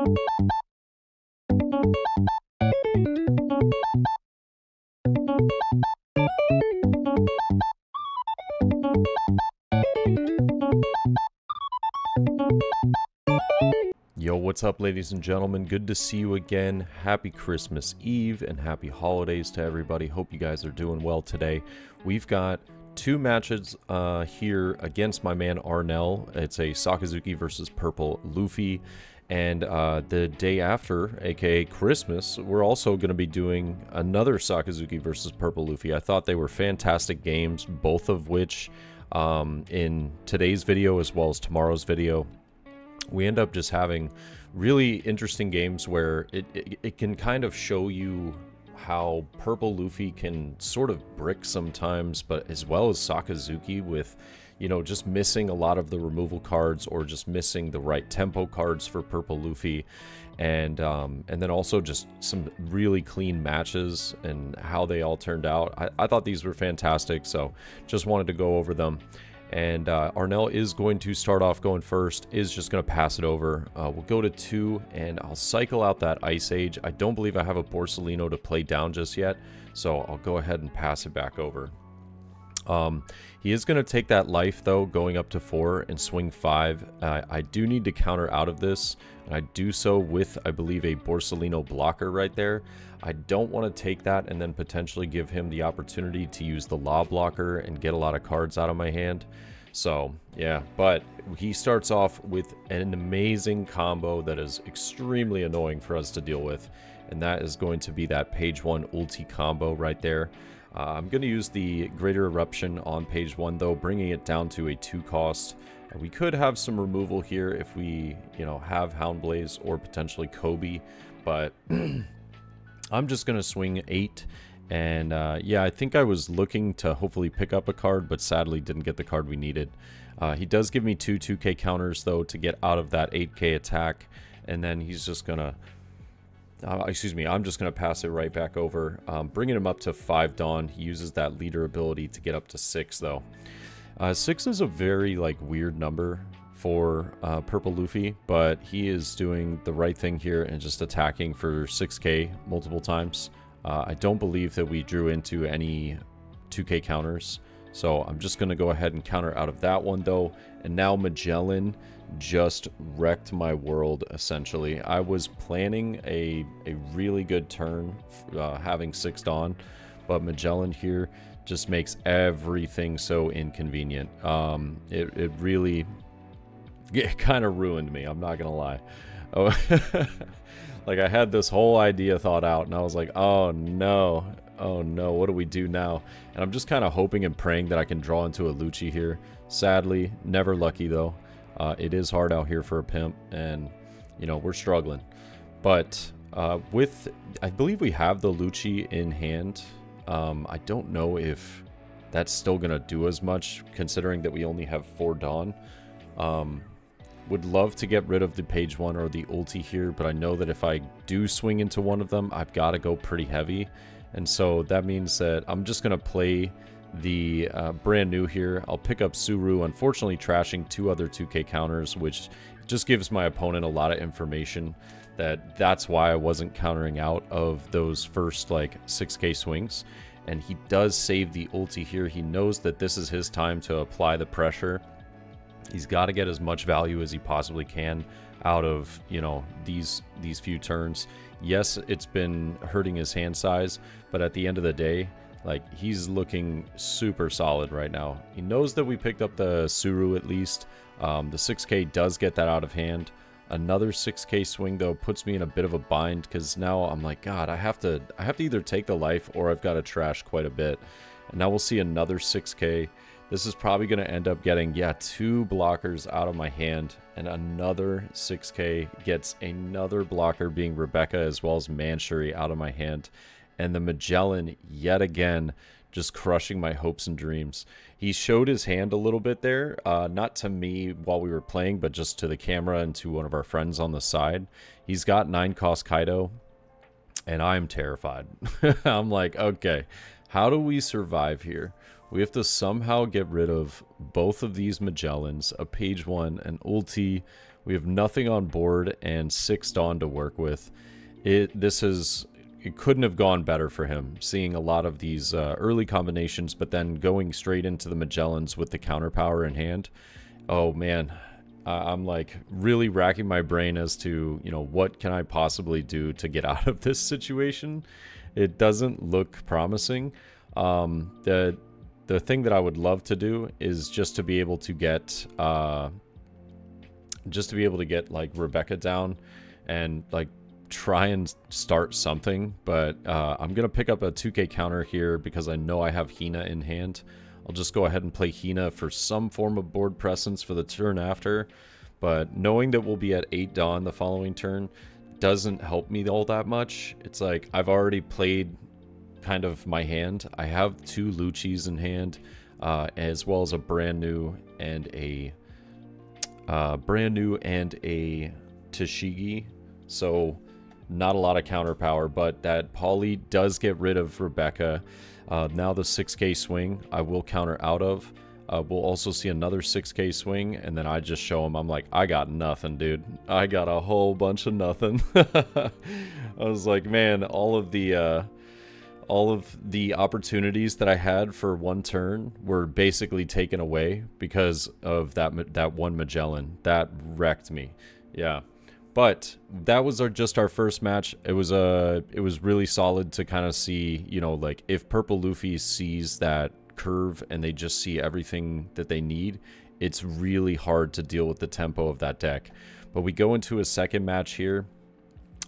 Yo, what's up, ladies and gentlemen? Good to see you again. Happy Christmas Eve and happy holidays to everybody. Hope you guys are doing well today. We've got two matches here against my man Arnell. It's a Sakazuki versus PLuffy. And the day after, aka Christmas, we're also going to be doing another Sakazuki versus PLuffy. I thought they were fantastic games, both of which in today's video as well as tomorrow's video, we end up just having really interesting games where it can kind of show you how PLuffy can sort of brick sometimes, but as well as Sakazuki with, you know, just missing a lot of the removal cards or just missing the right tempo cards for PLuffy, and then also just some really clean matches and how they all turned out. I thought these were fantastic, so just wanted to go over them. And Arnell is going to start off going first, is just going to pass it over. We'll go to 2, and I'll cycle out that Ice Age. I don't believe I have a Borsellino to play down just yet, so I'll go ahead and pass it back over. He is going to take that life, though, going up to 4 and swing 5. I do need to counter out of this, and I do so with, I believe, a Borsellino blocker right there. I don't want to take that and then potentially give him the opportunity to use the Law blocker and get a lot of cards out of my hand. So, yeah, but he starts off with an amazing combo that is extremely annoying for us to deal with, and that is going to be that page 1 ulti combo right there. I'm going to use the Greater Eruption on page 1, though, bringing it down to a 2 cost. We could have some removal here if we, you know, have Houndblaze or potentially Kobe, but I'm just going to swing 8. And yeah, I think I was looking to hopefully pick up a card, but sadly didn't get the card we needed. He does give me 2 2k counters, though, to get out of that 8k attack. And then he's just going to... excuse me, I'm just going to pass it right back over, bringing him up to 5 Dawn. He uses that leader ability to get up to 6, though. 6 is a very, like, weird number for PLuffy, but he is doing the right thing here and just attacking for 6k multiple times. I don't believe that we drew into any 2k counters, so I'm just going to go ahead and counter out of that one, though. And now Magellan just wrecked my world, essentially. I was planning a really good turn, having 6 Dawn, but Magellan here just makes everything so inconvenient. It really kind of ruined me, I'm not gonna lie. Oh, like, I had this whole idea thought out, and I was like, oh no, what do we do now? And I'm just kind of hoping and praying that I can draw into a Lucci here. Sadly, never lucky, though. It is hard out here for a pimp, and, you know, we're struggling. But I believe we have the Lucci in hand. I don't know if that's still going to do as much, considering that we only have 4 Dawn. Would love to get rid of the page 1 or the ulti here, but I know that if I do swing into one of them, I've got to go pretty heavy. And so that means that I'm just going to play the brand new here. I'll pick up Suru, unfortunately trashing 2 other 2k counters, which just gives my opponent a lot of information that's why I wasn't countering out of those first, like, 6k swings. And he does save the ulti here. He knows that this is his time to apply the pressure. He's got to get as much value as he possibly can out of, you know, these few turns. Yes, it's been hurting his hand size, but at the end of the day, like, he's looking super solid right now. He knows that we picked up the Suru at least. The 6k does get that out of hand. Another 6k swing, though, puts me in a bit of a bind, because now I'm like, God, I have to either take the life or I've got to trash quite a bit. And now we'll see another 6k. This is probably going to end up getting, yeah, 2 blockers out of my hand, and another 6k gets another blocker, being Rebecca as well as Manshuri, out of my hand. And the Magellan, yet again, just crushing my hopes and dreams. He showed his hand a little bit there, not to me while we were playing, but just to the camera and to one of our friends on the side. He's got 9-cost Kaido, and I'm terrified. I'm like, okay, how do we survive here? We have to somehow get rid of both of these Magellans, a page 1, an ulti. We have nothing on board and 6 Dawn to work with. It couldn't have gone better for him, seeing a lot of these early combinations, but then going straight into the Magellans with the counter power in hand. Oh man, I'm like really racking my brain as to, you know, what can I possibly do to get out of this situation. It doesn't look promising. The thing that I would love to do is just to be able to get like Rebecca down and like try and start something, but I'm gonna pick up a 2k counter here because I know I have Hina in hand. I'll just go ahead and play Hina for some form of board presence for the turn after, but knowing that we'll be at 8 Dawn the following turn doesn't help me all that much. It's like I've already played kind of my hand. I have 2 Luccis in hand, as well as a brand new and a Tashigi, so not a lot of counter power, but that Poly does get rid of Rebecca. Now the 6k swing I will counter out of. We'll also see another 6k swing, and then I just show him, I'm like, I got nothing, dude. I got a whole bunch of nothing. I was like, man, all of the opportunities that I had for one turn were basically taken away because of that one Magellan. That wrecked me. Yeah. But that was just our first match. It was really solid to kind of see, you know, like if Purple Luffy sees that curve and they just see everything that they need, it's really hard to deal with the tempo of that deck. But we go into a second match here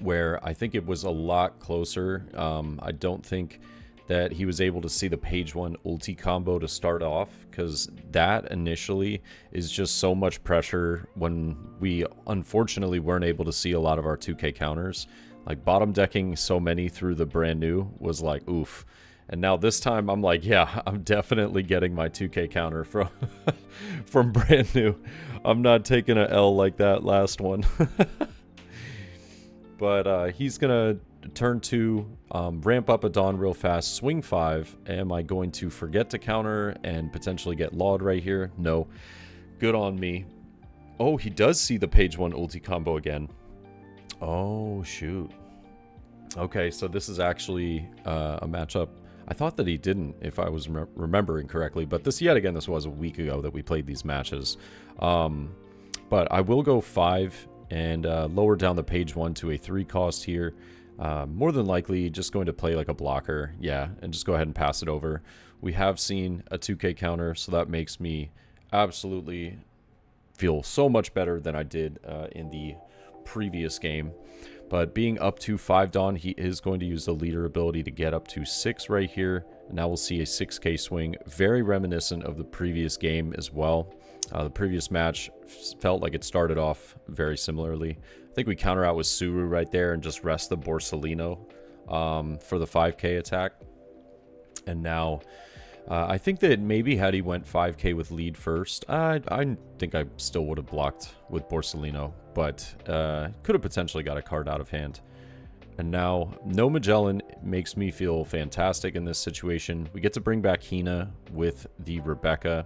where I think it was a lot closer. I don't think that he was able to see the page 1 ulti combo to start off, because that initially is just so much pressure when we unfortunately weren't able to see a lot of our 2k counters. Like bottom decking so many through the brand new was like oof. And now this time I'm like, yeah, I'm definitely getting my 2k counter from from brand new. I'm not taking a L like that last one. But he's gonna turn 2, ramp up a Dawn real fast, swing 5. Am I going to forget to counter and potentially get lawed right here? No. Good on me. Oh, he does see the page 1 ulti combo again. Oh, shoot. Okay, so this is actually a matchup. I thought that he didn't, if I was remembering correctly, but this was a week ago that we played these matches. But I will go 5 and lower down the page 1 to a 3 cost here. More than likely just going to play like a blocker, yeah, and just go ahead and pass it over. We have seen a 2k counter, so that makes me absolutely feel so much better than I did in the previous game. But being up to 5 Dawn, he is going to use the leader ability to get up to 6 right here. And now we'll see a 6k swing, very reminiscent of the previous game as well. The previous match felt like it started off very similarly. I think we counter out with Suru right there and just rest the Borsalino for the 5k attack. And now I think that maybe had he went 5k with lead first, I think I still would have blocked with Borsalino, but could have potentially got a card out of hand. And now no Magellan makes me feel fantastic in this situation. We get to bring back Hina with the Rebecca,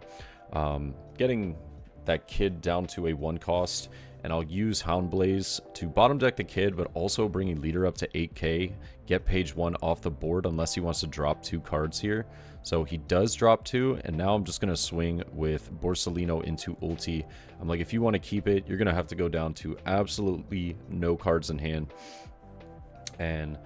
getting that kid down to a 1 cost. And I'll use Houndblaze to bottom deck the kid, but also bringing leader up to 8k, get page 1 off the board unless he wants to drop 2 cards here. So he does drop 2, and now I'm just going to swing with Borsalino into ulti. I'm like, if you want to keep it, you're going to have to go down to absolutely no cards in hand. And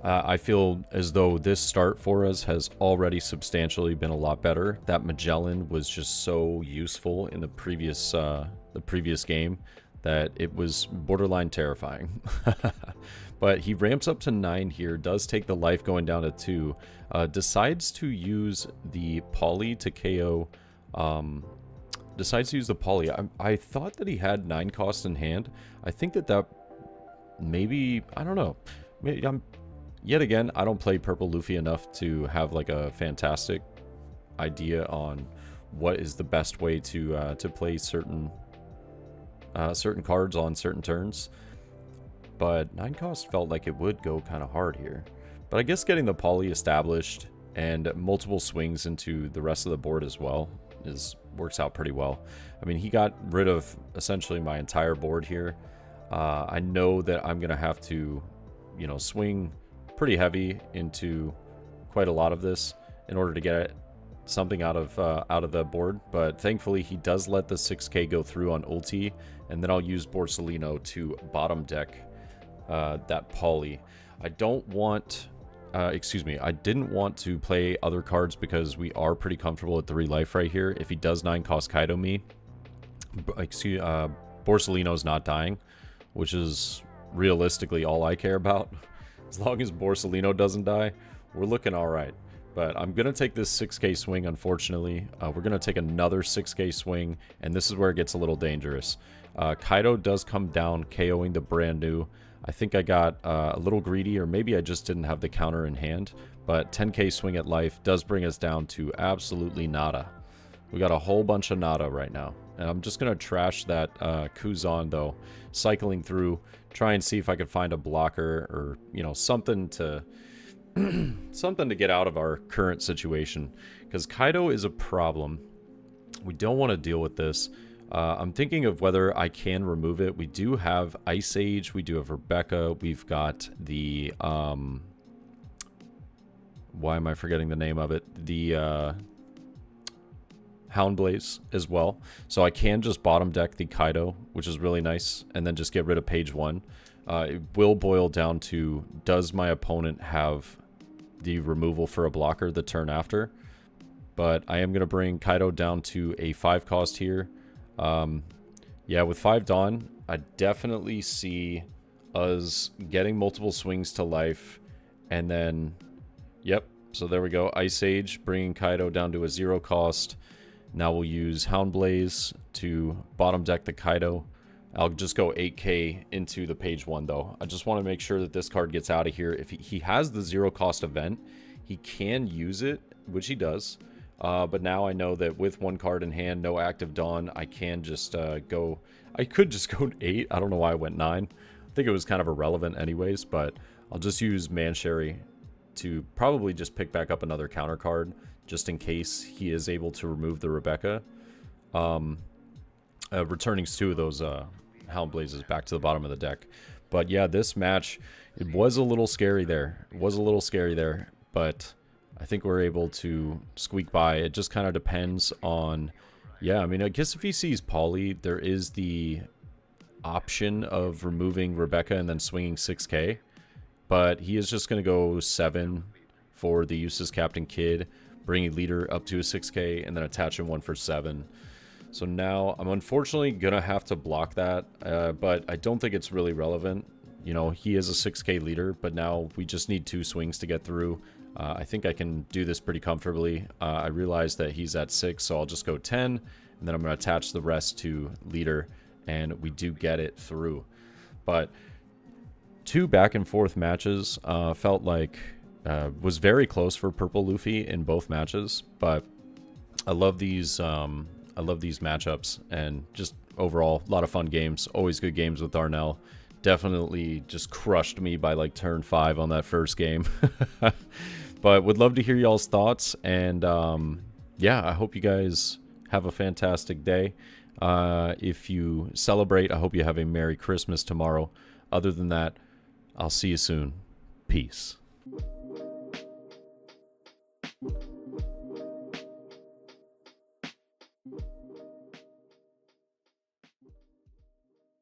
I feel as though this start for us has already substantially been a lot better. That Magellan was just so useful in the previous game that it was borderline terrifying. But he ramps up to 9 here, does take the life going down to 2, decides to use the Poly to KO, I thought that he had 9 costs in hand. I think that maybe, I don't know, maybe yet again, I don't play Purple Luffy enough to have like a fantastic idea on what is the best way to play certain cards on certain turns. But 9 cost felt like it would go kind of hard here. But I guess getting the Poly established and multiple swings into the rest of the board as well works out pretty well. I mean, he got rid of essentially my entire board here. I know that I'm gonna have to, you know, swing pretty heavy into quite a lot of this in order to get something out of the board, but thankfully he does let the 6k go through on ulti, and then I'll use Borsalino to bottom deck that poly. I don't want excuse me, I didn't want to play other cards because we are pretty comfortable at 3 life right here. If he does 9 cost Kaido me, Borsalino's not dying, which is realistically all I care about. As long as Borsalino doesn't die, we're looking all right. But I'm going to take this 6k swing, unfortunately. We're going to take another 6k swing, and this is where it gets a little dangerous. Kaido does come down, KOing the brand new. I think I got a little greedy, or maybe I just didn't have the counter in hand. But 10k swing at life does bring us down to absolutely nada. We got a whole bunch of nada right now. And I'm just going to trash that Kuzan, though. Cycling through, try and see if I could find a blocker or, you know, something to... something to get out of our current situation, because Kaido is a problem. We don't want to deal with this. I'm thinking of whether I can remove it. We do have Ice Age, we do have Rebecca, we've got the why am I forgetting the name of it, the Houndblaze as well, so I can just bottom deck the Kaido, which is really nice, and then just get rid of page 1. It will boil down to, does my opponent have the removal for a blocker the turn after? But I am going to bring Kaido down to a 5 cost here. Yeah, with 5 Dawn, I definitely see us getting multiple swings to life. And then, yep, so there we go. Ice Age, bringing Kaido down to a 0 cost. Now we'll use Houndblaze to bottom deck the Kaido. I'll just go 8k into the page 1, though. I just want to make sure that this card gets out of here. If he has the 0 cost event, he can use it, which he does. But now I know that with 1 card in hand, no active Dawn, I can just go... I could just go 8. I don't know why I went 9. I think it was kind of irrelevant anyways, but I'll just use Mansherry to probably just pick back up another counter card, just in case he is able to remove the Rebecca. Returning 2 of those Houndblazes back to the bottom of the deck. But yeah, this match, it was a little scary there. It was a little scary there, but I think we're able to squeak by. It just kind of depends on... Yeah, I mean, I guess if he sees Poly, there is the option of removing Rebecca and then swinging 6k. But he is just going to go 7 for the Useless Captain Kid, bringing Leader up to a 6k, and then attaching 1 for 7. So now I'm unfortunately going to have to block that, but I don't think it's really relevant. You know, he is a 6k leader, but now we just need 2 swings to get through. I think I can do this pretty comfortably. I realize that he's at 6, so I'll just go 10, and then I'm going to attach the rest to leader, and we do get it through. But 2 back and forth matches felt like was very close for Purple Luffy in both matches, but I love these matchups, and just overall a lot of fun games. Always good games with Darnell. Definitely just crushed me by like turn 5 on that first game. But would love to hear y'all's thoughts, and yeah, I hope you guys have a fantastic day. If you celebrate, I hope you have a Merry Christmas tomorrow. Other than that, I'll see you soon. Peace.